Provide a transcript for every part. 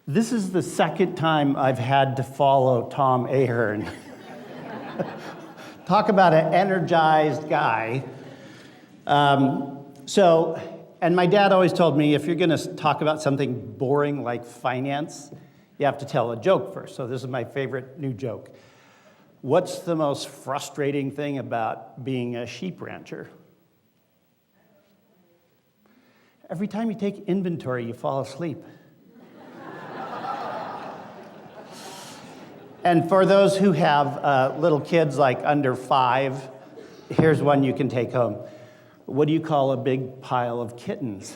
This is the second time I've had to follow Tom Ahern. Talk about an energized guy. And my dad always told me, if you're gonna talk about something boring like finance, you have to tell a joke first. So this is my favorite new joke. What's the most frustrating thing about being a sheep rancher? Every time you take inventory, you fall asleep. And for those who have little kids like under 5, here's one you can take home. What do you call a big pile of kittens?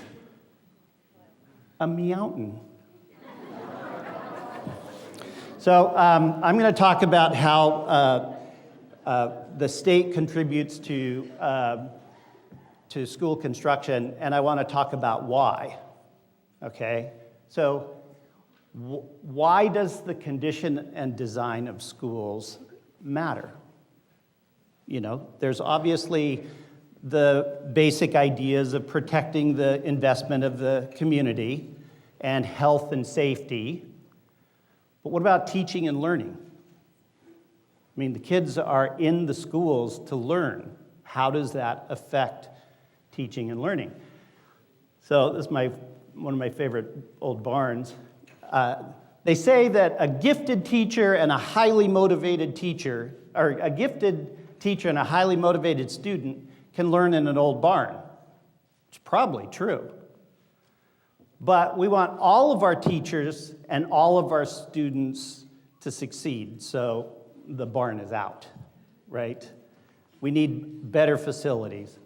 A meowtin'. So I'm going to talk about how the state contributes to school construction, and I want to talk about why. Okay? So why does the condition and design of schools matter? You know, there's obviously the basic ideas of protecting the investment of the community and health and safety. But what about teaching and learning? I mean, the kids are in the schools to learn. How does that affect teaching and learning? So this is one of my favorite old barns. They say that a gifted teacher and a highly motivated teacher, or a gifted teacher and a highly motivated student can learn in an old barn. It's probably true. But we want all of our teachers and all of our students to succeed, so the barn is out, right? We need better facilities.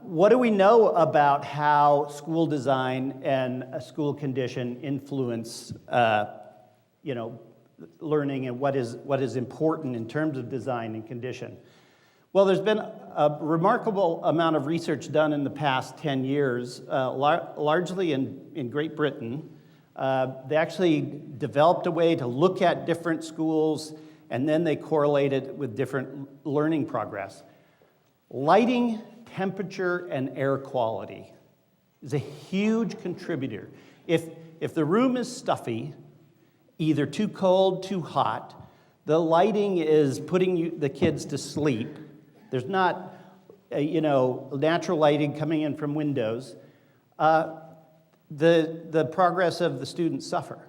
What do we know about how school design and a school condition influence, learning and what is important in terms of design and condition? Well, there's been a remarkable amount of research done in the past 10 years, largely in Great Britain. They actually developed a way to look at different schools, and then they correlated with different learning progress. Lighting, temperature, and air quality is a huge contributor. If the room is stuffy, either too cold, too hot, the lighting is putting the kids to sleep. There's not, natural lighting coming in from windows. The progress of the students suffer.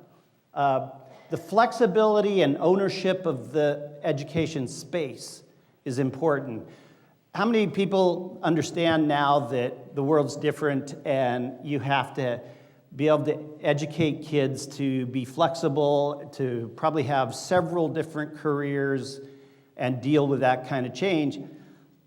The flexibility and ownership of the education space is important. How many people understand now that the world's different and you have to be able to educate kids to be flexible, to probably have several different careers and deal with that kind of change?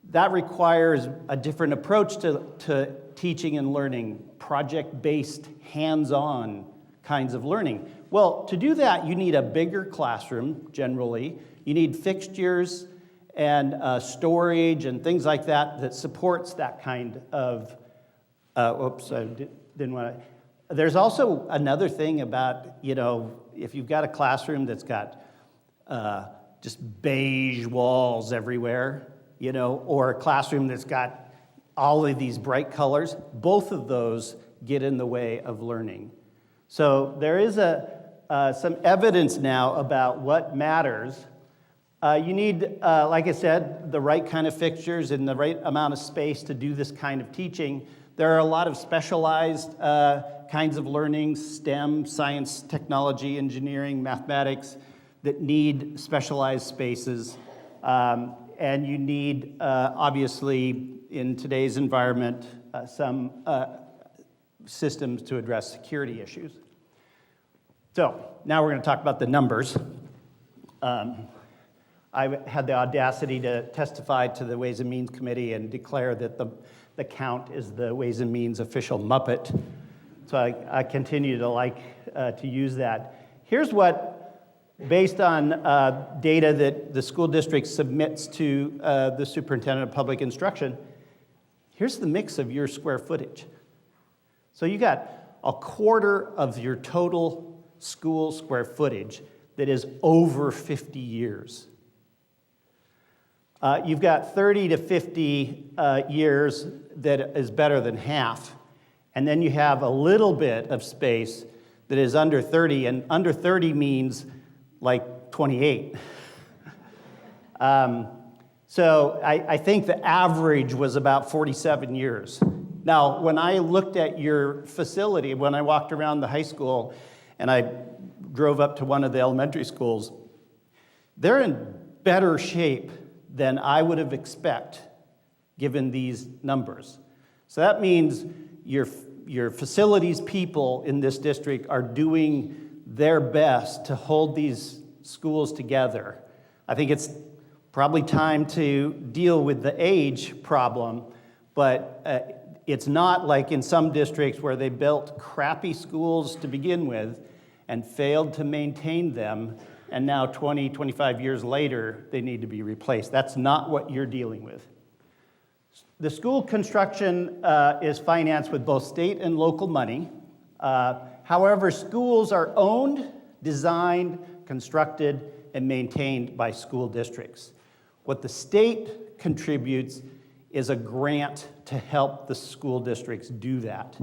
That requires a different approach to teaching and learning, project-based, hands-on kinds of learning. Well, to do that, you need a bigger classroom, generally. You need fixtures and storage and things like that supports that kind of, didn't want to. There's also another thing about, if you've got a classroom that's got just beige walls everywhere, or a classroom that's got all of these bright colors, both of those get in the way of learning. So there is some evidence now about what matters. You need, like I said, the right kind of fixtures and the right amount of space to do this kind of teaching. There are a lot of specialized kinds of learning, STEM, science, technology, engineering, mathematics, that need specialized spaces. And you need, obviously, in today's environment, some systems to address security issues. So now we're going to talk about the numbers. I had the audacity to testify to the Ways and Means Committee and declare that the count is the Ways and Means official Muppet. So I continue to like to use that. Here's what, based on data that the school district submits to the superintendent of public instruction, here's the mix of your square footage. So you got a quarter of your total school square footage that is over 50 years. You've got 30 to 50 years that is better than half. And then you have a little bit of space that is under 30, and under 30 means like 28. So I think the average was about 47 years. Now, when I looked at your facility, when I walked around the high school and I drove up to one of the elementary schools, they're in better shape than I would have expected given these numbers. So that means your facilities people in this district are doing their best to hold these schools together. I think it's probably time to deal with the age problem, but it's not like in some districts where they built crappy schools to begin with and failed to maintain them, and now 20, 25 years later, they need to be replaced. That's not what you're dealing with. The school construction is financed with both state and local money. However, schools are owned, designed, constructed, and maintained by school districts. What the state contributes is a grant to help the school districts do that.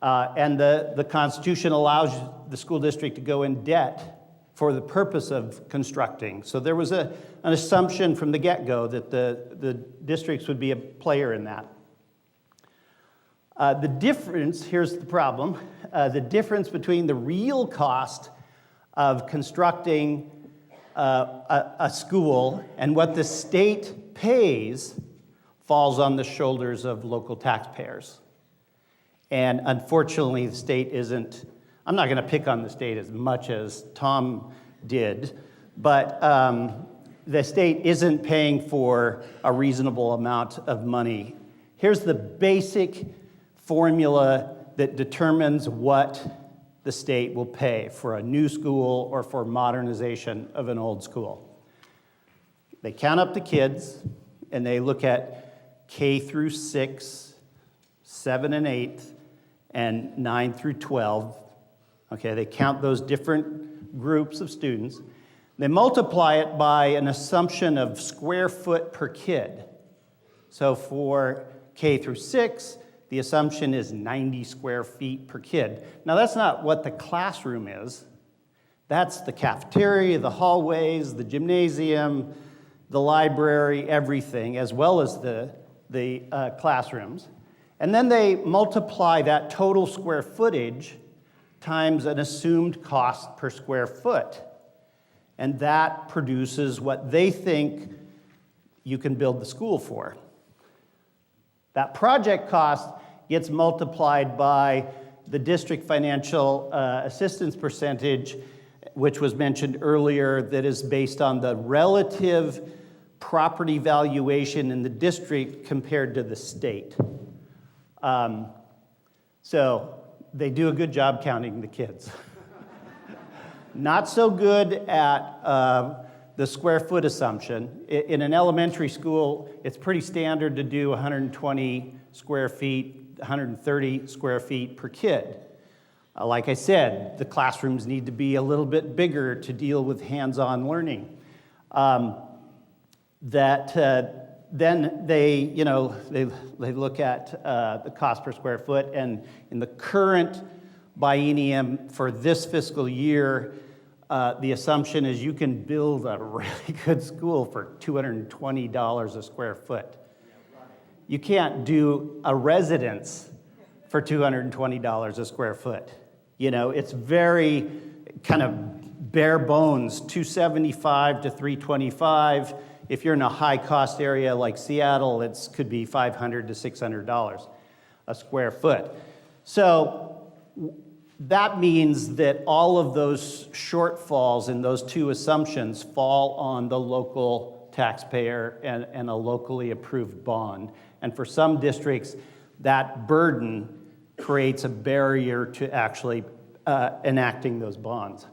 And the Constitution allows the school district to go in debt for the purpose of constructing. So there was an assumption from the get-go that the districts would be a player in that. The difference, here's the problem, the difference between the real cost of constructing a school and what the state pays falls on the shoulders of local taxpayers. And unfortunately, the state isn't, I'm not going to pick on the state as much as Tom did, but the state isn't paying for a reasonable amount of money. Here's the basic formula that determines what the state will pay for a new school or for modernization of an old school. They count up the kids, and they look at K through 6, 7 and 8, and 9 through 12. Okay, they count those different groups of students. They multiply it by an assumption of square foot per kid. So for K through 6, the assumption is 90 square feet per kid. Now, that's not what the classroom is. That's the cafeteria, the hallways, the gymnasium, the library, everything, as well as the classrooms. And then they multiply that total square footage times an assumed cost per square foot. And that produces what they think you can build the school for. That project cost gets multiplied by the district financial assistance percentage, which was mentioned earlier, that is based on the relative property valuation in the district compared to the state. So they do a good job counting the kids. Not so good at the square foot assumption. In an elementary school, it's pretty standard to do 120 square feet, 130 square feet per kid. Like I said, the classrooms need to be a little bit bigger to deal with hands-on learning. Then they look at the cost per square foot, and in the current biennium for this fiscal year, the assumption is you can build a really good school for $220 a square foot. You can't do a residence for $220 a square foot. You know, it's very kind of bare bones, $275 to $325. If you're in a high-cost area like Seattle, it could be $500 to $600 a square foot. So that means that all of those shortfalls in those two assumptions fall on the local taxpayer and a locally approved bond. And for some districts, that burden creates a barrier to actually enacting those bonds.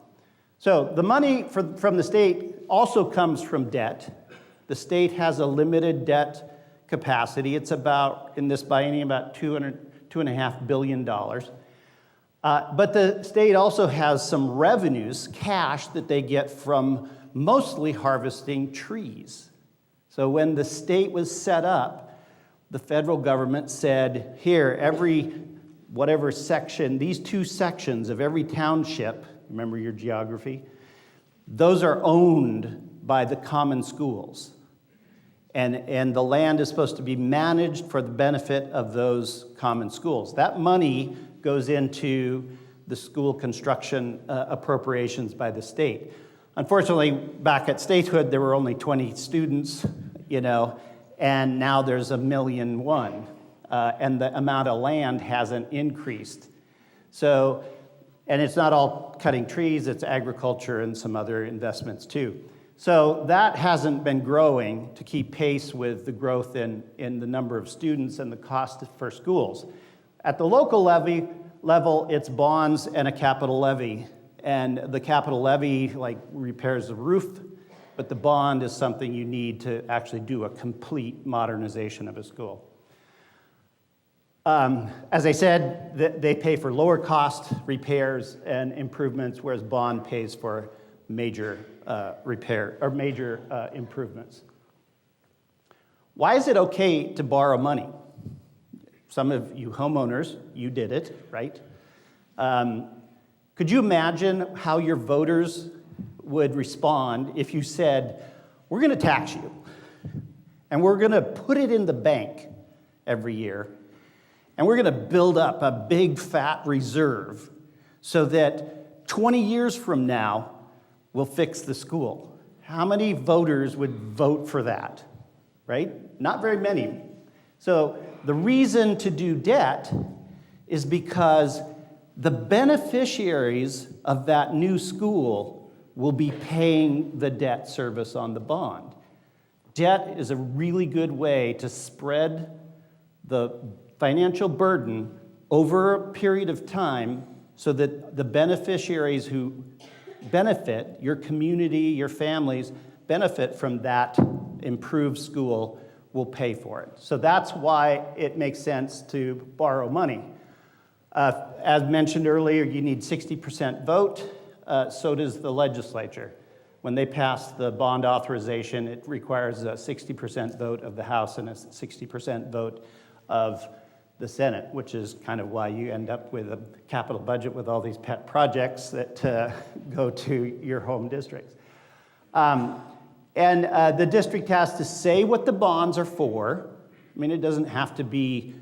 So the money from the state also comes from debt. The state has a limited debt capacity. It's about, in this biennium, about $2.5 billion. But the state also has some revenues, cash, that they get from mostly harvesting trees. So when the state was set up, the federal government said, here, every whatever section, these two sections of every township, remember your geography, those are owned by the common schools. And the land is supposed to be managed for the benefit of those common schools. That money goes into the school construction appropriations by the state. Unfortunately, back at statehood, there were only 20 students, and now there's 1,000,001, and the amount of land hasn't increased. So, and it's not all cutting trees, it's agriculture and some other investments too. So that hasn't been growing to keep pace with the growth in the number of students and the cost for schools. At the local level, it's bonds and a capital levy. And the capital levy repairs the roof, but the bond is something you need to actually do a complete modernization of a school. As I said, they pay for lower cost repairs and improvements, whereas bond pays for major repair or major improvements. Why is it okay to borrow money? Some of you homeowners, you did it, right? Could you imagine how your voters would respond if you said, we're going to tax you, and we're going to put it in the bank every year, and we're going to build up a big fat reserve so that 20 years from now, we'll fix the school? How many voters would vote for that, right? Not very many. So the reason to do debt is because the beneficiaries of that new school will be paying the debt service on the bond. Debt is a really good way to spread the financial burden over a period of time so that the beneficiaries who benefit, your community, your families, benefit from that improved school will pay for it. So that's why it makes sense to borrow money. As mentioned earlier, you need 60% vote, so does the legislature. When they pass the bond authorization, it requires a 60% vote of the House and a 60% vote of the Senate, which is kind of why you end up with a capital budget with all these pet projects that go to your home districts. The district has to say what the bonds are for. I mean, it doesn't have to be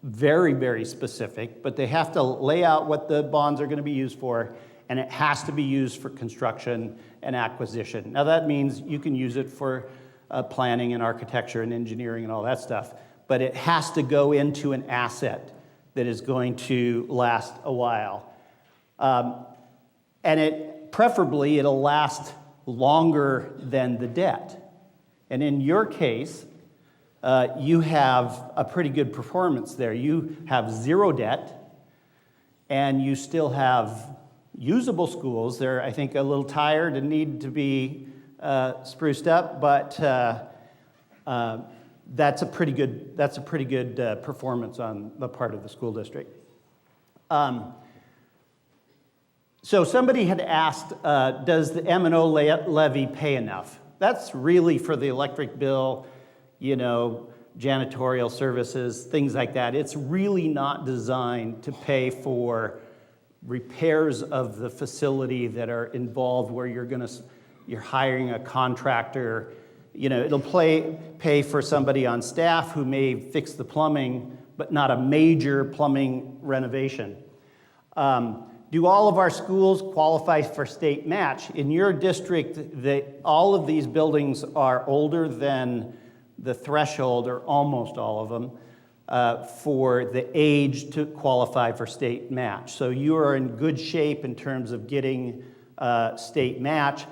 very, very specific, but they have to lay out what the bonds are going to be used for, and it has to be used for construction and acquisition. Now, that means you can use it for planning and architecture and engineering and all that stuff, but it has to go into an asset that is going to last a while. And preferably, it'll last longer than the debt. And in your case, you have a pretty good performance there. You have zero debt, and you still have usable schools. They're, I think, a little tired and need to be spruced up, but that's a pretty good performance on the part of the school district. So somebody had asked, does the M&O levy pay enough? That's really for the electric bill, janitorial services, things like that. It's really not designed to pay for repairs of the facility that are involved where you're hiring a contractor. It'll pay for somebody on staff who may fix the plumbing, but not a major plumbing renovation. Do all of our schools qualify for state match? In your district, all of these buildings are older than the threshold, or almost all of them, for the age to qualify for state match. So you are in good shape in terms of getting state match,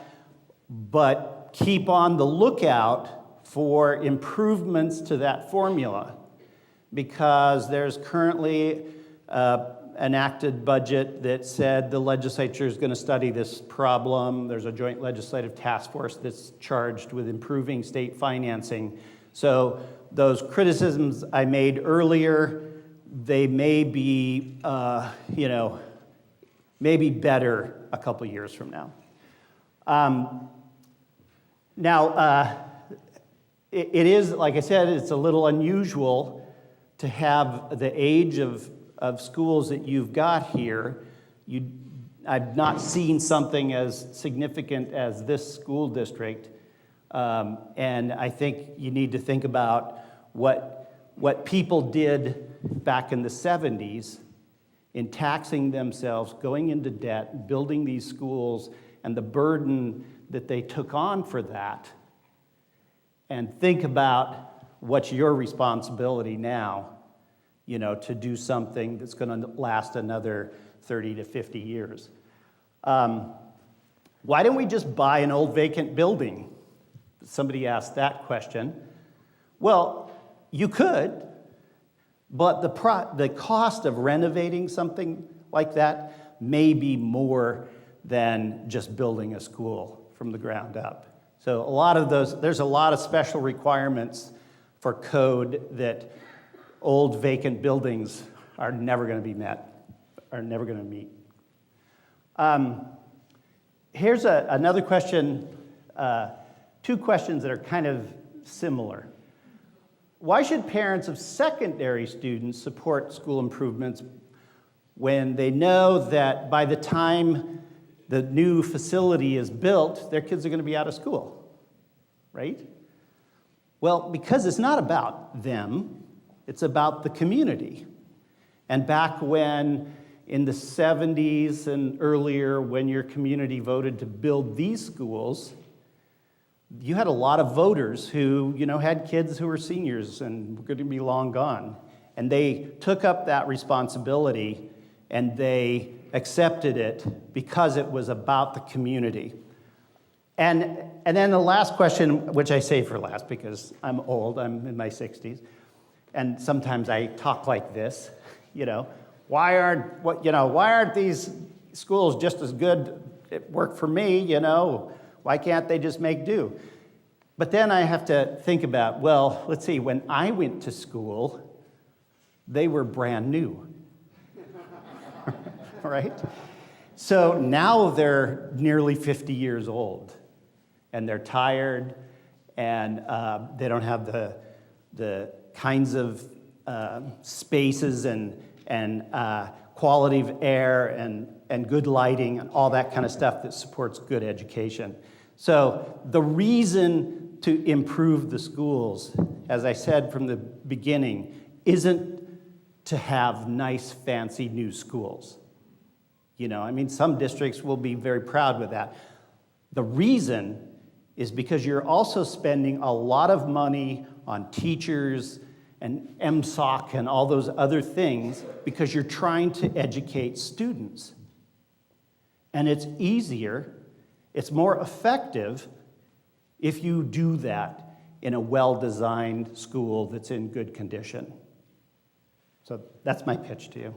but keep on the lookout for improvements to that formula, because there's currently enacted budget that said the legislature is going to study this problem. There's a joint legislative task force that's charged with improving state financing. So those criticisms I made earlier, they may be, maybe better a couple years from now. It is, like I said, it's a little unusual to have the age of of schools that you've got here, I've not seen something as significant as this school district. And I think you need to think about what people did back in the 70s in taxing themselves, going into debt, building these schools, and the burden that they took on for that. And think about what's your responsibility now, to do something that's going to last another 30 to 50 years. Why don't we just buy an old vacant building? Somebody asked that question. Well, you could, but the cost of renovating something like that may be more than just building a school from the ground up. So there's a lot of special requirements for code that old vacant buildings are never going to be met, are never going to meet. Here's another question, two questions that are kind of similar. Why should parents of secondary students support school improvements when they know that by the time the new facility is built, their kids are going to be out of school, right? Well, because it's not about them, it's about the community. And back when, in the 70s and earlier, when your community voted to build these schools, you had a lot of voters who, had kids who were seniors and were going to be long gone. And they took up that responsibility and they accepted it because it was about the community. And then the last question, which I save for last because I'm old, I'm in my 60s, and sometimes I talk like this, why aren't these schools just as good? It worked for me, why can't they just make do? But then I have to think about, well, let's see, when I went to school, they were brand new, right? So now they're nearly 50 years old, and they're tired, and they don't have the kinds of spaces and quality of air and good lighting and all that kind of stuff that supports good education. So the reason to improve the schools, as I said from the beginning, isn't to have nice, fancy new schools. Some districts will be very proud with that. The reason is because you're also spending a lot of money on teachers and MSOC and all those other things because you're trying to educate students. And it's easier, it's more effective if you do that in a well-designed school that's in good condition. So that's my pitch to you.